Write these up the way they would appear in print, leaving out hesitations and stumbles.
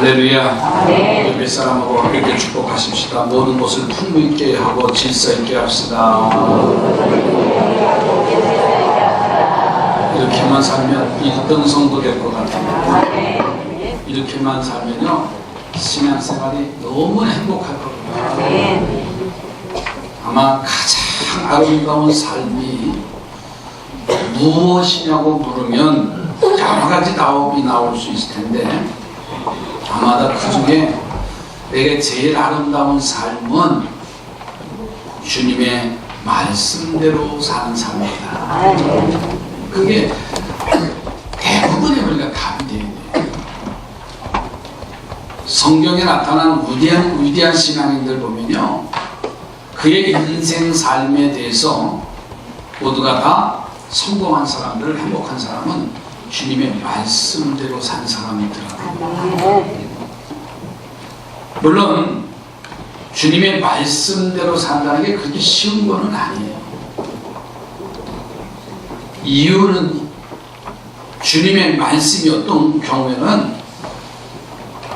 할렐루야. 옆에 사람하고 함께 축복하십시다. 모든 것을 풍부 있게 하고 질서 있게 합시다. 이렇게만 살면 1등 성도 될 것 같아요. 이렇게만 살면요 신앙생활이 너무 행복할 겁니다. 아마 가장 아름다운 삶이 무엇이냐고 물으면 여러 가지 답이 나올 수 있을 텐데, 아마도 그 중에 내게 제일 아름다운 삶은 주님의 말씀대로 사는 삶이다. 그게 대부분의 우리가 답이 돼야 돼요. 성경에 나타난 위대한 신앙인들 보면요, 그의 인생 삶에 대해서 모두가 다 성공한 사람들, 행복한 사람은 주님의 말씀대로 산 사람이더라고요. 물론 주님의 말씀대로 산다는 게 그렇게 쉬운 거는 아니에요. 이유는 주님의 말씀이 어떤 경우에는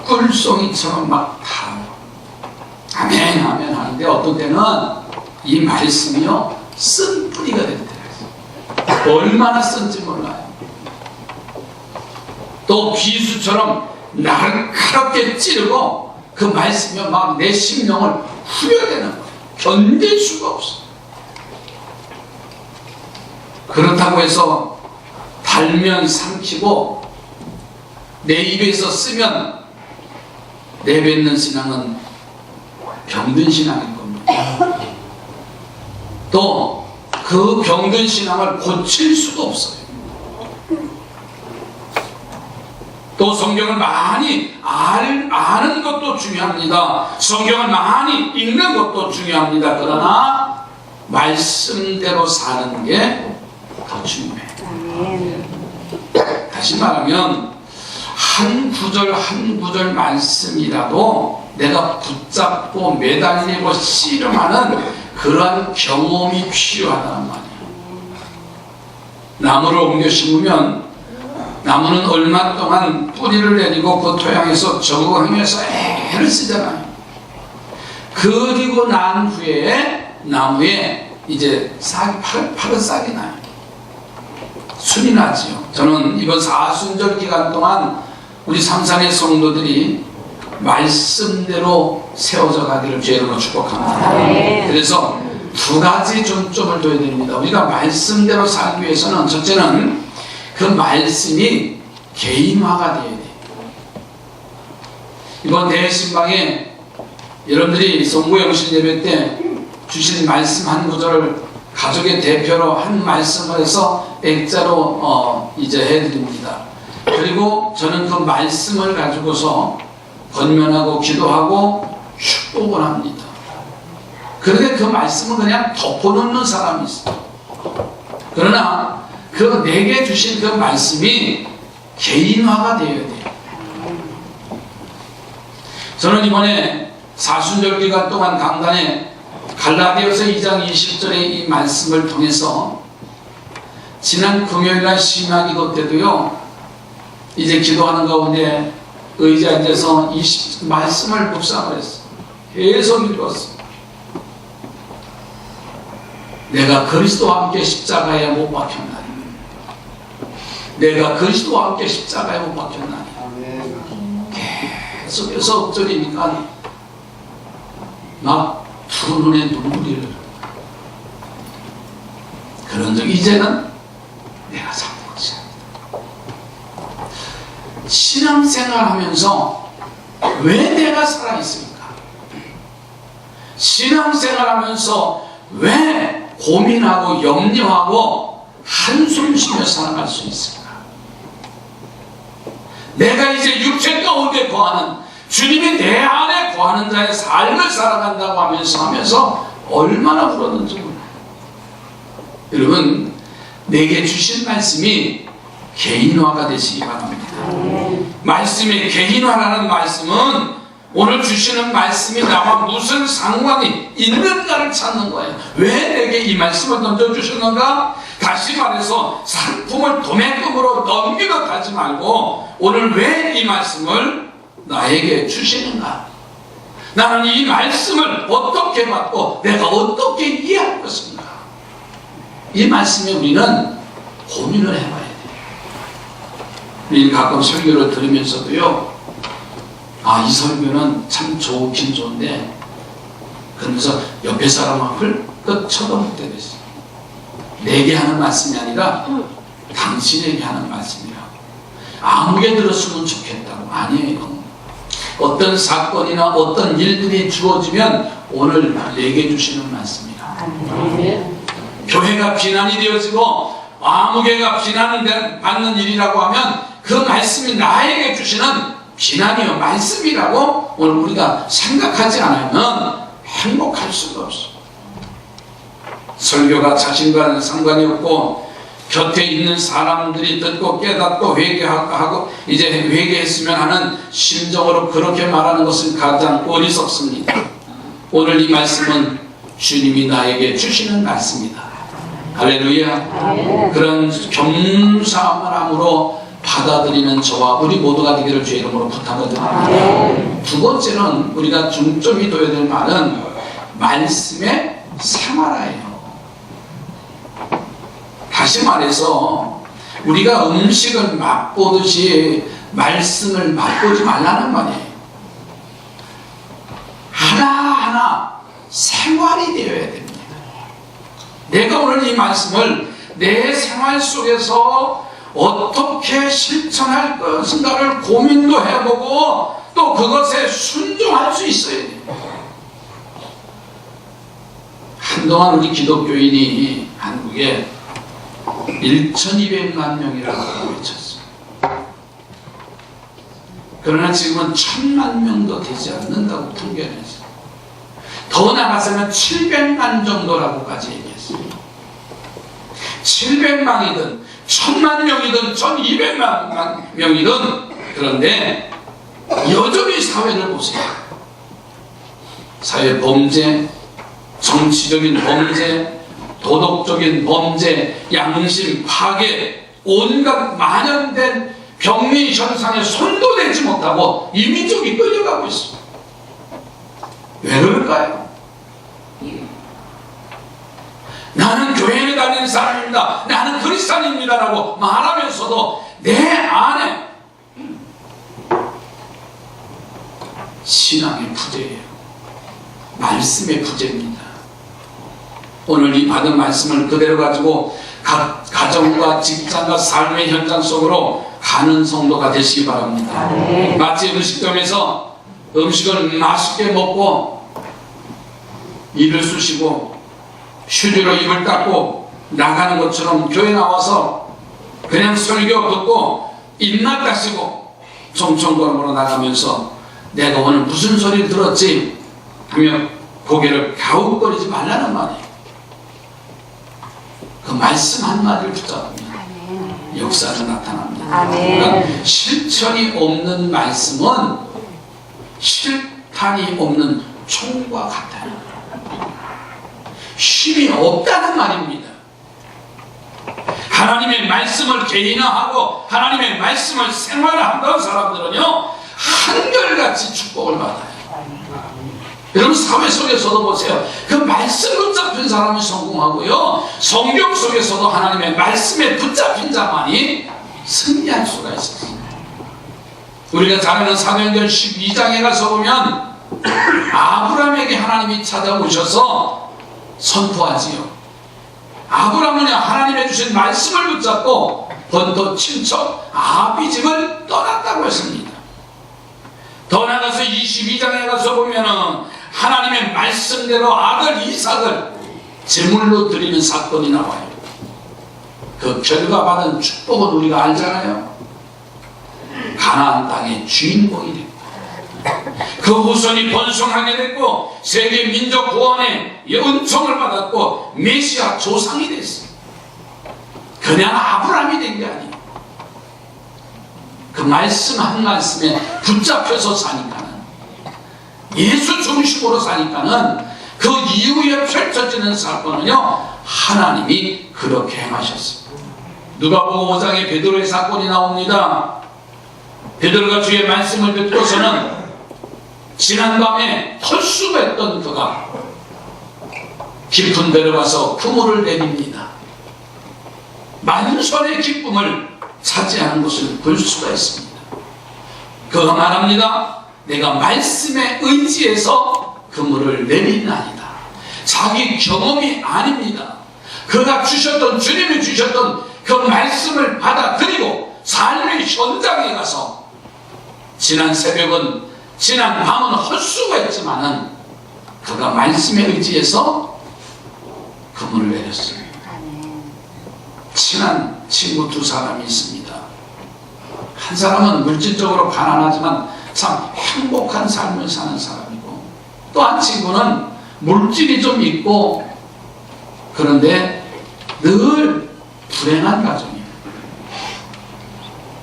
꿀송이처럼 막 달아요. 아멘 아멘 하는데 어떤 때는 이 말씀이요 쓴 뿌리가 될 때가 있어요. 얼마나 쓴지 몰라요. 또 비수처럼 날카롭게 찌르고 그 말씀이 막 내 심령을 후려대는 거예요. 견딜 수가 없어. 그렇다고 해서 달면 삼키고 내 입에서 쓰면 내뱉는 신앙은 병든 신앙일 겁니다. 또 그 병든 신앙을 고칠 수도 없어요. 또 성경을 많이 아는 것도 중요합니다. 성경을 많이 읽는 것도 중요합니다. 그러나 말씀대로 사는 게 더 중요해요. 다시 말하면 한 구절 한 구절 말씀이라도 내가 붙잡고 매달리고 씨름하는 그러한 경험이 필요하다는 말이에요. 나무를 옮겨 심으면 나무는 얼마 동안 뿌리를 내리고 그 토양에서 적응하면서 애를 쓰잖아요. 그리고 난 후에 나무에 이제 파른 싹이 나요. 순이 나지요. 저는 이번 사순절 기간 동안 우리 삼산의 성도들이 말씀대로 세워져 가기를 주의 이름으로 축복합니다. 그래서 두 가지 중점을 둬야 됩니다. 우리가 말씀대로 살기 위해서는 첫째는 그 말씀이 개인화가 되어야 돼요. 이번 대신방에 여러분들이 성구영신 예배 때 주신 말씀 한 구절을 가족의 대표로 한 말씀을 해서 액자로 이제 해드립니다. 그리고 저는 그 말씀을 가지고서 권면하고 기도하고 축복을 합니다. 그런데 그 말씀은 그냥 덮어놓는 사람이 있어요. 그러나 그 내게 주신 그 말씀이 개인화가 되어야 돼요. 저는 이번에 사순절 기간 동안 강단에 갈라디아서 2장 20절의 이 말씀을 통해서 지난 금요일날 심야기도 때도요, 이제 기도하는 가운데 의자에 앉아서 이 말씀을 묵상을 했어요. 계속 읽었어요. 내가 그리스도와 함께 십자가에 못 박혔나니, 내가 그리스도와 함께 십자가에 못 박혔나니. 계속해서 엎드리니까 막 두 눈에 눈물이 흘러요. 그런 적 이제는 내가 살아보지 않는다. 신앙생활 하면서 왜 내가 살아있습니까? 신앙생활 하면서 왜 고민하고 염려하고 한숨 쉬며 살아갈 수 있을까? 내가 이제 육체 가운데 거하는, 주님이 내 안에 거하는 자의 삶을 살아간다고 하면서 얼마나 불었는지 몰라요. 여러분, 내게 주신 말씀이 개인화가 되시기 바랍니다. 말씀이 개인화라는 말씀은 오늘 주시는 말씀이 나와 무슨 상관이 있는가를 찾는 거예요. 왜 내게 이 말씀을 던져주셨는가? 다시 말해서 상품을 도매금으로 넘기듯 하지 말고 오늘 왜 이 말씀을 나에게 주시는가? 나는 이 말씀을 어떻게 받고 내가 어떻게 이해할 것인가? 이 말씀에 우리는 고민을 해봐야 돼요. 우리는 가끔 설교를 들으면서도요, 이 설교는 참 좋긴 좋은데, 그러면서 옆에 사람을 훌끗 쳐다볼 때도 있어요. 내게 하는 말씀이 아니라 당신에게 하는 말씀이라고. 아무게 들었으면 좋겠다고. 아니에요. 어떤 사건이나 어떤 일들이 주어지면 오늘 내게 주시는 말씀이라. 교회가 비난이 되어지고 아무개가 비난받는 일이라고 하면 그 말씀이 나에게 주시는 비난이요 말씀이라고 오늘 우리가 생각하지 않으면 행복할 수가 없어. 설교가 자신과는 상관이 없고 곁에 있는 사람들이 듣고 깨닫고 회개하고 이제 회개했으면 하는 심정으로 그렇게 말하는 것은 가장 어리석습니다. 오늘 이 말씀은 주님이 나에게 주시는 말씀이다. 할렐루야. 그런 겸손함으로 받아들이는 저와 우리 모두가 되기를 주의 이름으로 부탁드립니다. 두 번째는 우리가 중점이 둬야 될 말은 말씀의 생활화예요. 다시 말해서 우리가 음식을 맛보듯이 말씀을 맛보지 말라는 말이에요. 하나하나 생활이 되어야 됩니다. 내가 오늘 이 말씀을 내 생활 속에서 어떻게 실천할 것인가를 고민도 해보고 또 그것에 순종할 수 있어야 돼요. 한동안 우리 기독교인이 한국에 1200만 명이라고 외쳤어요. 그러나 지금은 1000만 명도 되지 않는다고 통계를 했어요. 더 나아가서는 700만 정도라고까지 얘기했어요. 700만이든 1000만 명이든 1200만 명이든 그런데 여전히 사회를 보세요. 사회 범죄, 정치적인 범죄, 도덕적인 범죄, 양심 파괴, 온갖 만연된 병리 현상에 손도 대지 못하고 이민족이 끌려가고 있습니다. 왜 그럴까요? 나는 교회에 다니는 사람입니다. 나는 그리스도인입니다 라고 말하면서도 내 안에 신앙의 부재예요. 말씀의 부재입니다. 오늘 이 받은 말씀을 그대로 가지고 각 가정과 직장과 삶의 현장 속으로 가는 성도가 되시기 바랍니다. 마치 음식점에서 음식을 맛있게 먹고 입을 쑤시고 휴지로 입을 닦고 나가는 것처럼 교회 나와서 그냥 설교 듣고 입맛 다시고 정청걸음으로 나가면서 내가 오늘 무슨 소리를 들었지 하며 고개를 갸웃거리지 말라는 말이에요. 그 말씀 한마디를 붙잡으면 역사는 나타납니다. 그러니까 실천이 없는 말씀은 실탄이 없는 총과 같아요. 힘이 없다는 말입니다. 하나님의 말씀을 개인화하고 하나님의 말씀을 생활하던 사람들은요 한결같이 축복을 받아요. 여러분 사회 속에서도 보세요. 그 말씀 붙잡힌 사람이 성공하고요 성경 속에서도 하나님의 말씀에 붙잡힌 자만이 승리할 수가 있었어요. 우리가 잘 아는 사도행전 12장에 가서 보면 아브라함에게 하나님이 찾아오셔서 선포하지요. 아브라함은 하나님의 주신 말씀을 붙잡고 번토 친척 아비집을 떠났다고 했습니다. 더 나가서 22장에 가서 보면은 하나님의 말씀대로 아들 이삭을 제물로 드리는 사건이 나와요. 그 결과받은 축복은 우리가 알잖아요. 가나안 땅의 주인공이 됐고 그 후손이 번성하게 됐고 세계 민족 구원의 은총을 받았고 메시아 조상이 됐어요. 그냥 아브라함이 된 게 아니에요. 그 말씀 한 말씀에 붙잡혀서 사니까는 예수 중심으로 사니까는 그 이후에 펼쳐지는 사건은요 하나님이 그렇게 행하셨습니다. 누가복음 5장에 베드로의 사건이 나옵니다. 베드로가 주의 말씀을 듣고서는 지난밤에 헐수했던 그가 깊은 데로 가서 그물을 내립니다. 만선의 기쁨을 차지하는 것을 볼 수가 있습니다. 그가 말합니다. 내가 말씀에 의지해서 그물을 내리나이다. 자기 경험이 아닙니다. 그가 주셨던, 주님이 주셨던 그 말씀을 받아들이고 삶의 현장에 가서 지난 새벽은, 지난 밤은 헛수고했지만은 그가 말씀에 의지해서 그물을 내렸어요. 친한 친구 두 사람이 있습니다. 한 사람은 물질적으로 가난하지만 참 행복한 삶을 사는 사람이고, 또 한 친구는 물질이 좀 있고 그런데 늘 불행한 가정이에요.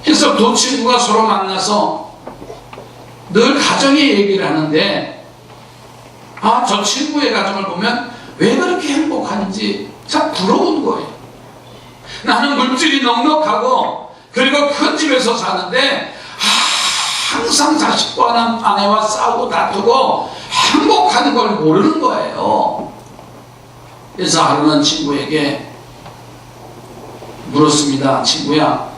그래서 두 친구가 서로 만나서 늘 가정의 얘기를 하는데, 저 친구의 가정을 보면 왜 그렇게 행복한지 참 부러운 거예요. 나는 물질이 넉넉하고 그리고 큰 집에서 사는데 항상 자식과 아내와 싸우고 다투고 행복한 걸 모르는 거예요. 그래서 하루는 친구에게 물었습니다. 친구야,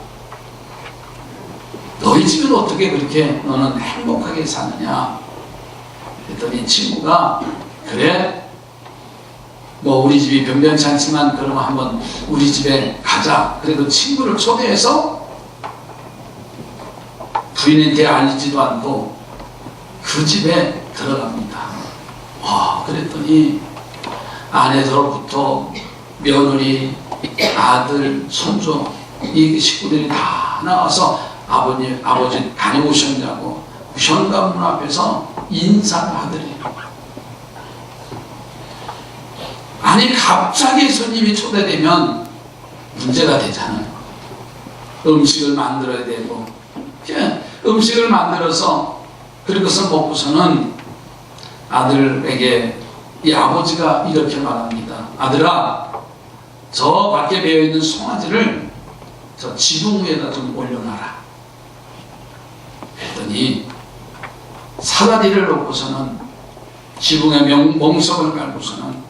너희 집은 어떻게 그렇게 너는 행복하게 사느냐? 그랬더니 친구가, 그래, 뭐 우리 집이 변변치 않지만 그러면 한번 우리 집에 가자. 그래도 친구를 초대해서 부인한테 알리지도 않고 그 집에 들어갑니다. 그랬더니 아내로부터 며느리, 아들, 손주, 이 식구들이 다 나와서 아버지 다녀오셨냐고 현관문 앞에서 인사를 하더래요. 아니, 갑자기 손님이 초대되면 문제가 되잖아요. 음식을 만들어야 되고, 음식을 만들어서 그리고서 먹고서는 아들에게 이 아버지가 이렇게 말합니다. 아들아, 저 밖에 배어있는 송아지를 저 지붕 위에다 좀 올려놔라. 그랬더니 사다리를 놓고서는 지붕에 멍석을 깔고서는,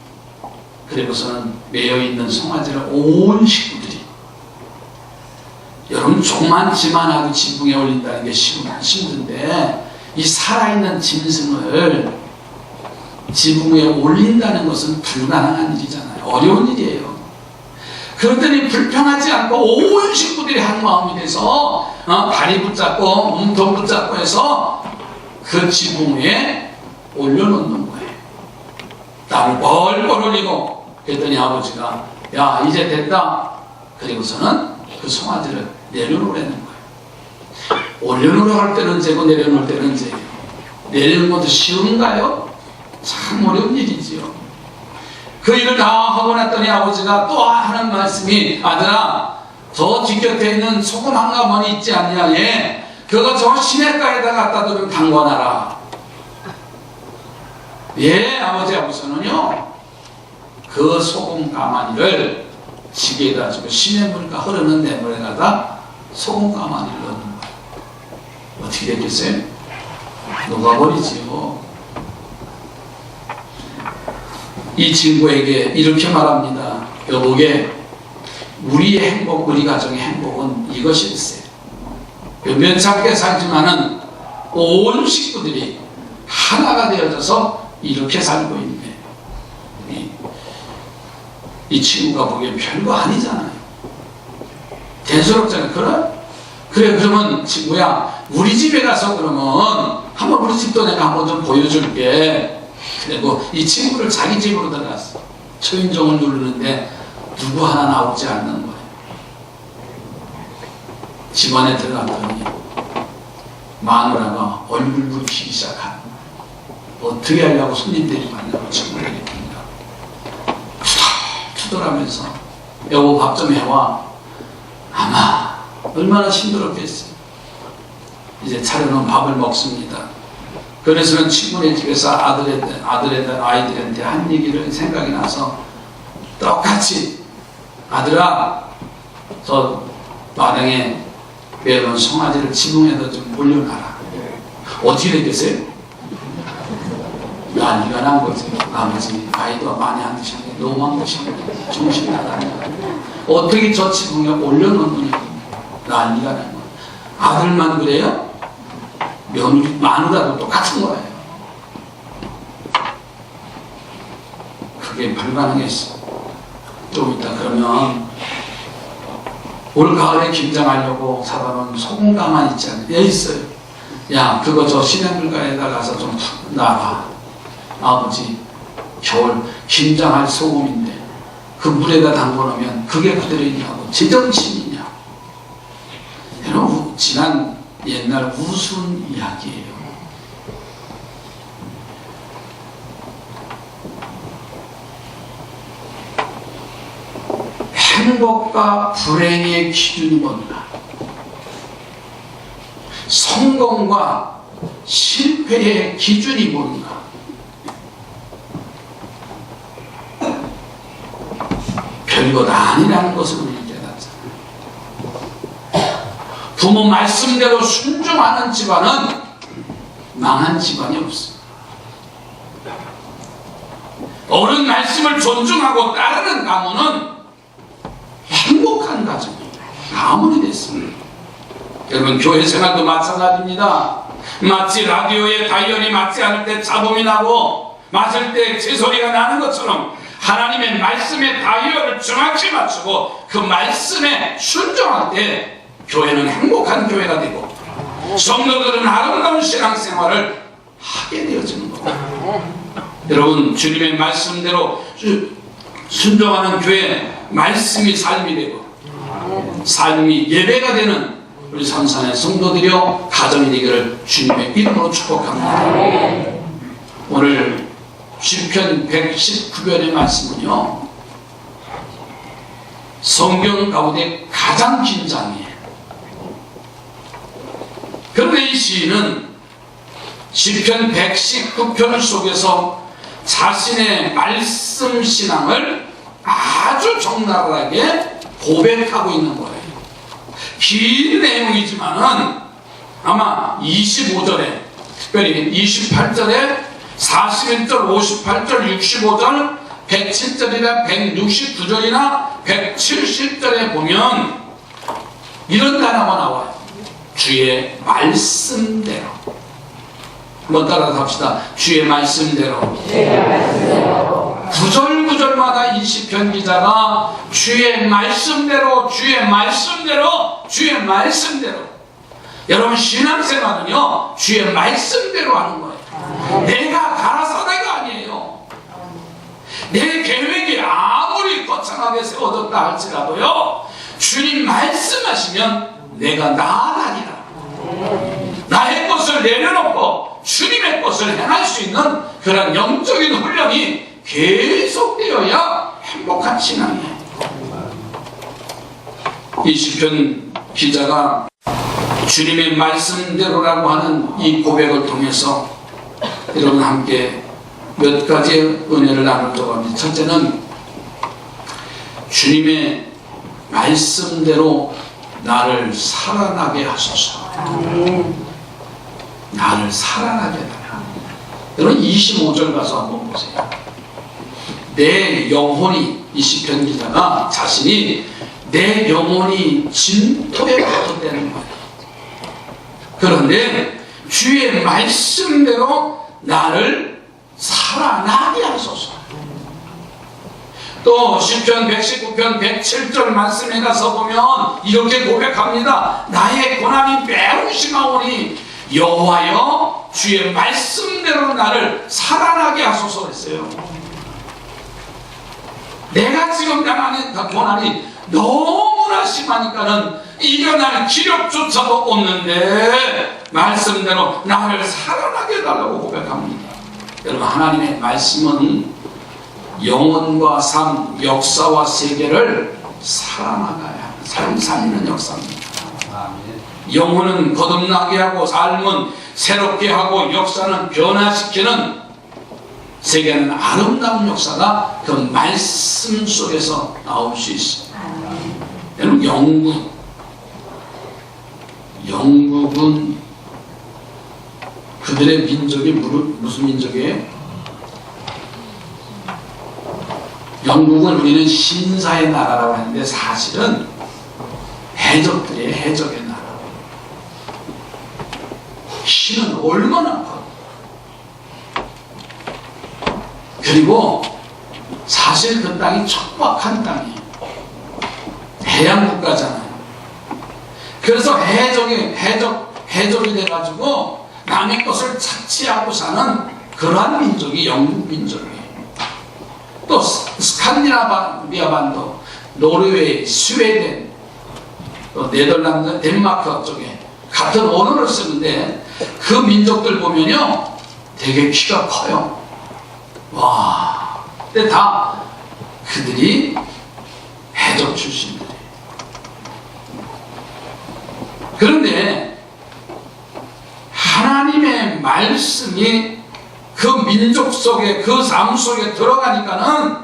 그리고서는 매여있는 송아지를 온 식구들이, 여러분 조그만지만하고 지붕에 올린다는 게 힘든데 이 살아있는 짐승을 지붕 위에 올린다는 것은 불가능한 일이잖아요. 어려운 일이에요. 그랬더니 불평하지 않고 온 식구들이 한 마음이 돼서 다리 붙잡고 몸통 붙잡고 해서 그 지붕 위에 올려놓는 거예요. 땀을 벌벌 흘리고. 그랬더니 아버지가, 야, 이제 됐다. 그리고서는 그 송아지를 내려놓으라는 거예요. 올려놓으라고 할 때는 재고 내려놓을 때는 재요. 내리는 것도 쉬운가요? 참 어려운 일이지요. 그 일을 다 하고 났더니 아버지가 또 하는 말씀이, 아들아, 저 뒷곁에 있는 소금 한 가마니 있지 않냐? 얘 그거 저 시냇가에다 갖다 두면 담궈놔라. 예, 아버지 하고서는요, 그 소금 가마니를 지게에다 주고 시냇물가 흐르는 냇물에다가 소금 가마니를 넣는 거예요. 어떻게 됐겠어요? 녹아버리지요. 이 친구에게 이렇게 말합니다. 여보게, 우리의 행복, 우리 가정의 행복은 이것일세. 변변찮게 살지만은 온 식구들이 하나가 되어져서 이렇게 살고 있네. 이 친구가 보기엔 별거 아니잖아요. 대수롭잖아요. 그래, 그러면 친구야, 우리 집에 가서 그러면 한번 우리 집도 내가 한번 좀 보여줄게. 그리고 이 친구를 자기 집으로 들어갔어. 초인종을 누르는데 누구 하나 나오지 않는 거예요. 집안에 들어갔더니 마누라가 얼굴 붉히기 시작한, 어떻게 하려고 손님들이 만나고 친구들이 만나고 투덜투덜하면서 여보 밥 좀 해와. 아마 얼마나 힘들었겠어요. 이제 차려놓은 밥을 먹습니다. 그래서는 친구네 집에서 아이들한테 한 얘기를 생각이 나서 똑같이, 아들아, 저 마당에 여러분 송아지를 지붕에다 좀 올려놔라. 어떻게 되겠어요? 난리가 난 거죠. 아버지 아이도 많이 안 드시네. 너무 안 드시네. 정신 나가네. 어떻게 저 지붕에 올려놓느니 난리가 난 거예요. 아들만 그래요? 며느리 마누라도 똑같은 거예요. 그게 불가능했어. 좀 이따 그러면 올 가을에 김장하려고 사다 놓은 소금 가만 있지 않아요? 예, 있어요. 야, 그거 저 시냇물가에다 가서 좀 놔봐. 아버지, 겨울 김장할 소금인데 그 물에다 담궈놓으면 그게 그대로 있냐고. 제정신이냐. 여러분, 지난 옛날 우스운 이야기예요. 행복과 불행의 기준이 뭔가? 성공과 실패의 기준이 뭔가? 별것 아니라는 것을 우리 깨닫잖아요. 부모 말씀대로 순종하는 집안은 망한 집안이 없습니다. 어른 말씀을 존중하고 따르는 가문은 행복한 가정입니다. 가문이 됐습니다. 여러분, 교회 생활도 마찬가지입니다. 마치 라디오에 다이얼이 맞지 않을 때 잡음이 나고 맞을 때 새소리가 나는 것처럼 하나님의 말씀에 다이얼을 정확히 맞추고 그 말씀에 순종할 때 교회는 행복한 교회가 되고 성도들은 아름다운 신앙생활을 하게 되어지는 겁니다. 여러분, 주님의 말씀대로 순종하는 교회, 말씀이 삶이 되고 삶이 예배가 되는 우리 선산의 성도들이여 가정이 되기를 주님의 이름으로 축복합니다. 오늘 시편 119편의 말씀은요, 성경 가운데 가장 긴 장이에요. 그런데 이 시인은 시편 119편 속에서 자신의 말씀 신앙을 아주 적나라하게 고백하고 있는 거예요. 긴 내용이지만은 아마 25절에, 특별히 28절에 41절, 58절, 65절, 107절이나 169절이나 170절에 보면 이런 단어가 나와요. 주의 말씀대로. 한번 따라서 합시다. 주의 말씀대로. 구절구절마다 이 시편 기자가 주의 말씀대로, 주의 말씀대로, 주의 말씀대로. 여러분, 신앙생활은요, 주의 말씀대로 하는 거예요. 내가 가라사대가 아니에요. 내 계획이 아무리 거창하게 세워졌다 할지라도요, 주님 말씀하시면 내가 나아가리라. 나의 것을 내려놓고 주님의 것을 행할 수 있는 그런 영적인 훈련이 계속되어야 행복한 신앙이에요. 이 시편 기자가 주님의 말씀대로라고 하는 이 고백을 통해서 여러분 함께 몇 가지의 은혜를 나누려고 합니다. 첫째는 주님의 말씀대로 나를 살아나게 하소서. 나를 살아나게 해달라. 여러분 25절 가서 한번 보세요. 내 영혼이, 이 시편 기자가 자신이 내 영혼이 진토에 가둬되는 거예요. 그런데 주의 말씀대로 나를 살아나게 하소서. 또 시편 119편 107절 말씀에 가서 보면 이렇게 고백합니다. 나의 고난이 매우 심하오니 여호와여 주의 말씀대로 나를 살아나게 하소서 했어요. 내가 지금 당하는 고난이 너무나 심하니까는 이겨낼 기력조차도 없는데 말씀대로 나를 살아나게 해달라고 고백합니다. 여러분, 하나님의 말씀은 영혼과 삶, 역사와 세계를 살아나가야 살리는 역사입니다. 영혼은 거듭나게 하고 삶은 새롭게 하고 역사는 변화시키는, 세계는 아름다운 역사가 그 말씀 속에서 나올 수 있습니다. 여러분, 영국 영국은 그들의 민족이 무슨 민족이에요? 영국은 우리는 신사의 나라라고 하는데 사실은 해적들이에요. 해적의 나라. 신은 얼마나 커. 그리고 사실 그 땅이 척박한 땅이에요. 해양 국가잖아요. 그래서 해적이 돼가지고 남의 것을 착취하고 사는 그러한 민족이 영국 민족이에요. 또 스칸디나비아 반도, 노르웨이, 스웨덴, 또 네덜란드, 덴마크 쪽에 같은 언어를 쓰는데 그 민족들 보면요 되게 키가 커요. 와, 근데 다 그들이 해적 출신들이에요. 그런데 하나님의 말씀이 그 민족 속에, 그 삶 속에 들어가니까는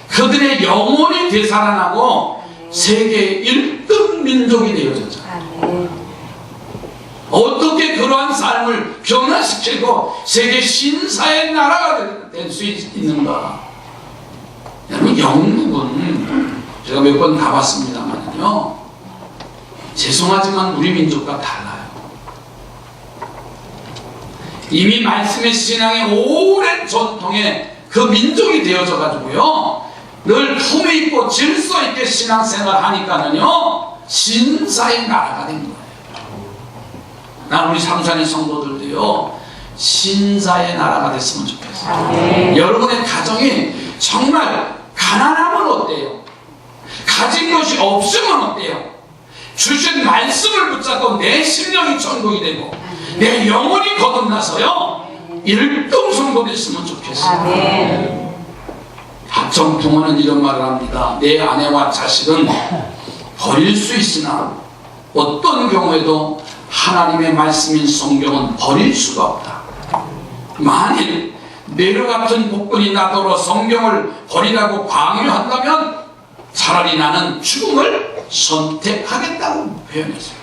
그들의 영혼이 되살아나고 세계 1등 민족이 되어졌죠. 어떻게 그러한 삶을 변화시키고 세계 신사의 나라가 될 수 있는가? 여러분, 영국은 제가 몇 번 가봤습니다만요, 죄송하지만 우리 민족과 달라요. 이미 말씀의 신앙의 오랜 전통에 그 민족이 되어져 가지고요, 늘 품위 있고 질서 있게 신앙생활 하니까는요 신사의 나라가 된 거예요. 난 우리 삼산의 성도들도요 신사의 나라가 됐으면 좋겠어요. 여러분의 가정이 정말 가난하면 어때요? 가진 것이 없으면 어때요? 주신 말씀을 붙잡고 내 심령이 천국이 되고 내 영혼이 거듭나서요 1등 성도 됐으면 좋겠어요. 박정풍어는 이런 말을 합니다. 내 아내와 자식은 버릴 수 있으나 어떤 경우에도 하나님의 말씀인 성경은 버릴 수가 없다. 만일 내려 같은 복분이 나더러 성경을 버리라고 강요한다면 차라리 나는 죽음을 선택하겠다고 표현했어요.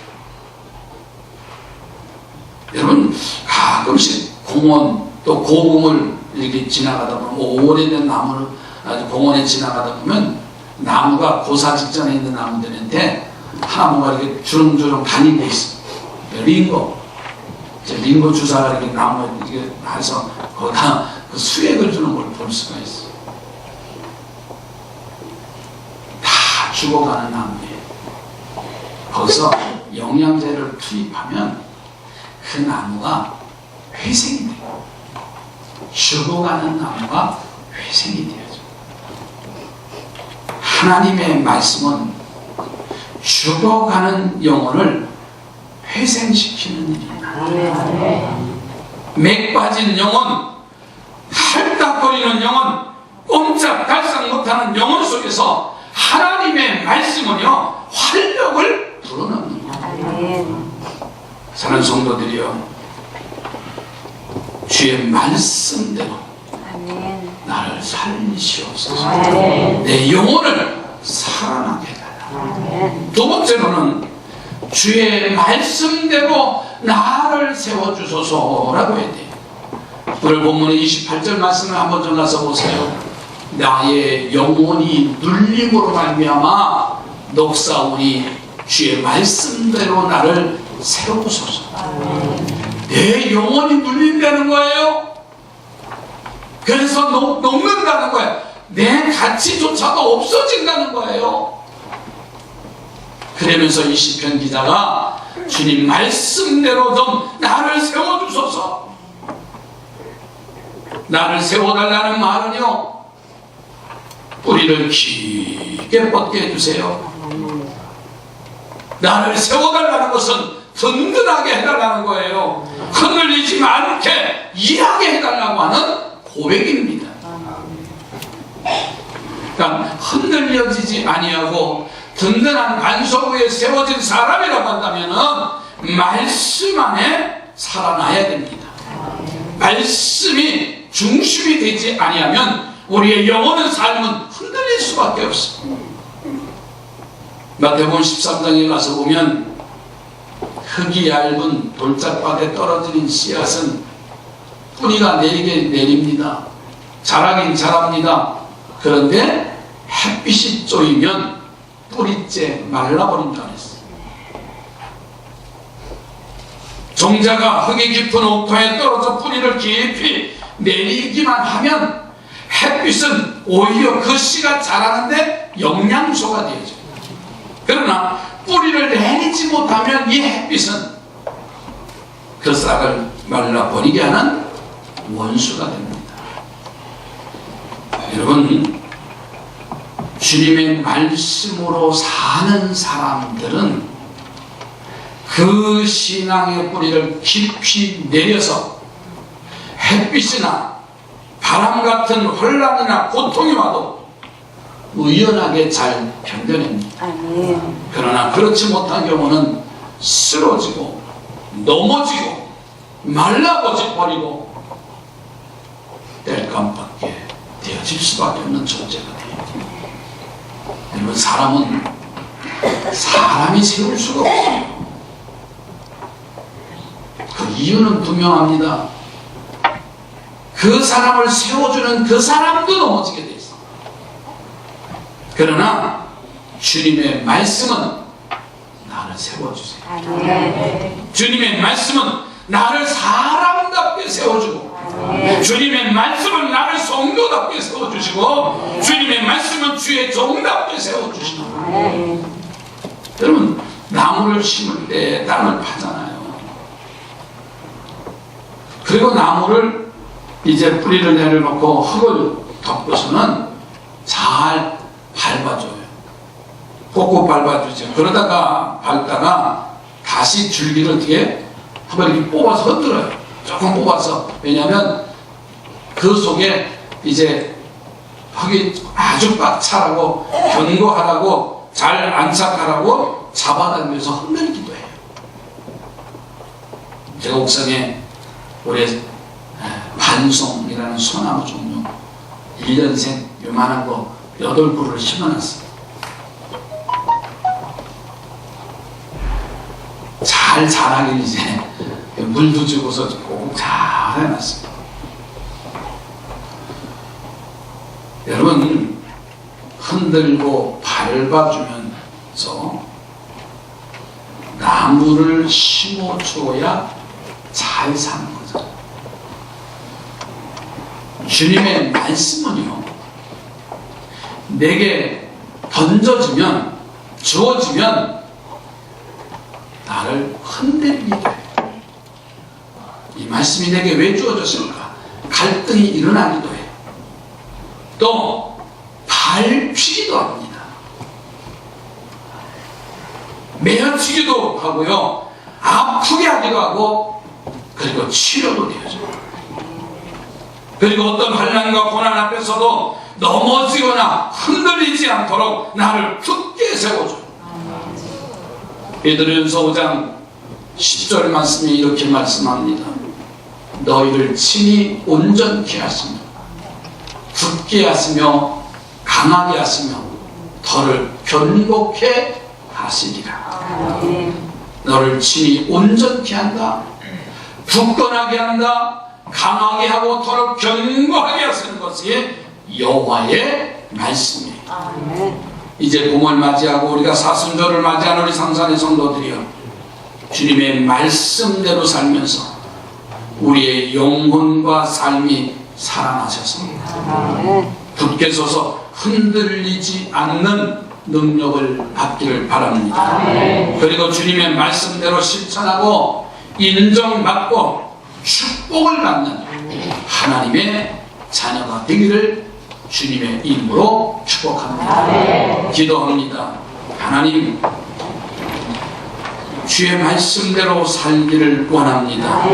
여러분, 가끔씩 공원 또 고궁을 이렇게 지나가다 보면, 오래된 나무를 아주 공원에 지나가다 보면 나무가 고사 직전에 있는 나무들인데 나무가 이렇게 주렁주렁 단이 돼 있어. 링고 주사가 이렇게 나무에 이렇게 해서 거기다 그 수액을 주는 걸 볼 수가 있어. 다 죽어가는 나무예요. 거기서 영양제를 투입하면 그 나무가 회생이 돼요. 죽어가는 나무가 회생이 되어져. 하나님의 말씀은 죽어가는 영혼을 회생시키는 일이다. 맥 빠진 영혼, 할딱거리는 영혼, 꼼짝달싹 못하는 영혼 속에서 하나님의 말씀은요 활력을 불어넣는 거예요. 사랑하는 성도들이요, 주의 말씀대로 나를 살리시옵소서. 내 영혼을 살아나게 해달라. 두 번째로는 주의 말씀대로 나를 세워주소서라고 해야 돼요. 오늘 본문의 28절 말씀을 한번 좀 가서 보세요. 나의 영혼이 눌림으로 말미암아 녹사오니 주의 말씀대로 나를 세우소서. 내 영혼이 눌린다는 거예요. 그래서 녹는다는 거예요. 내 가치조차도 없어진다는 거예요. 그러면서 이 시편 기자가 주님 말씀대로 좀 나를 세워주소서. 나를 세워달라는 말은요, 뿌리를 깊게 뻗게 해주세요. 나를 세워달라는 것은 든든하게 해달라는 거예요. 흔들리지 않게 일하게 해달라고 하는 고백입니다. 그러니까 흔들려지지 아니하고 든든한 반석 위에 세워진 사람이라고 한다면 말씀 안에 살아나야 됩니다. 말씀이 중심이 되지 아니하면 우리의 영혼의 삶은 흔들릴 수밖에 없습니다. 마태복음 13장에 가서 보면 흙이 얇은 돌짝밭에 떨어지는 씨앗은 뿌리가 내리게 내립니다. 자라긴 자랍니다. 그런데 햇빛이 쪼이면 뿌리째 말라버린다 그랬어요. 종자가 흙이 깊은 옥토에 떨어져 뿌리를 깊이 내리기만 하면 햇빛은 오히려 그 씨가 자라는데 영양소가 되어져요. 그러나 뿌리를 내리지 못하면 이 햇빛은 그 싹을 말라버리게 하는 원수가 됩니다. 여러분, 주님의 말씀으로 사는 사람들은 그 신앙의 뿌리를 깊이 내려서 햇빛이나 바람 같은 혼란이나 고통이 와도 의연하게 잘 견뎌냅니다. 그러나 그렇지 못한 경우는 쓰러지고 넘어지고 말라버리고 뗄감밖에 되어질 수밖에 없는 존재가 돼요. 여러분, 사람은 사람이 세울 수가 없어요. 그 이유는 분명합니다. 그 사람을 세워주는 그 사람도 넘어지게 돼 있어. 그러나 주님의 말씀은 나를 세워주세요. 주님의 말씀은 나를 사람답게 세워주고, 주님의 말씀은 나를 성도답게 세워주시고, 주님의 말씀은 주의 종답게 세워주시고. 여러분, 나무를 심을 때 땅을 파잖아요. 그리고 나무를 이제 뿌리를 내려놓고 흙을 덮고서는 잘 밟아줘요. 꼭꼭 밟아주죠. 그러다가 밟다가 다시 줄기를 어떻게 한번 이렇게 뽑아서 흔들어요. 조금 뽑아서. 왜냐하면 그 속에 이제 흙이 아주 꽉 차라고, 견고하라고, 잘 안착하라고 잡아당겨서 흔들기도 해요. 제가 옥상에 올해 반송이라는 소나무 종류 1년생 요만한 거 8그루를 심어놨어요. 잘 자라긴 이제 물도 주고서 꼭 잘 해놨어요. 여러분, 흔들고 밟아주면서 나무를 심어줘야 잘 사는 거죠. 주님의 말씀은요, 내게 던져주면, 주어지면 나를 흔들리게 해요. 이 말씀이 내게 왜 주어졌을까? 갈등이 일어나기도 해요. 또 밟히기도 합니다. 매어치기도 하고요, 아프게 하기도 하고, 그리고 치료도 되어져요. 그리고 어떤 환난과 고난 앞에서도 넘어지거나 흔들리지 않도록 나를 굳게 세워줘요. 베드로전서 5장 10절 말씀이 이렇게 말씀합니다. 너희를 친히 온전케 하시며 굳게 하시며 강하게 하시며 너를 견고케 하시리라. 너를 친히 온전케 한다, 굳건하게 한다, 강하게 하고 더를 견고하게 하시는 것이 여호와의 말씀이에요. 이제 봄을 맞이하고 우리가 사순절을 맞이하는 우리 상산의 성도들이여, 주님의 말씀대로 살면서 우리의 영혼과 삶이 살아나셔서 굳게 서서 흔들리지 않는 능력을 받기를 바랍니다. 그리고 주님의 말씀대로 실천하고 인정받고 축복을 받는 하나님의 자녀가 되기를 주님의 이름으로 축복합니다. 기도합니다. 하나님, 주의 말씀대로 살기를 원합니다.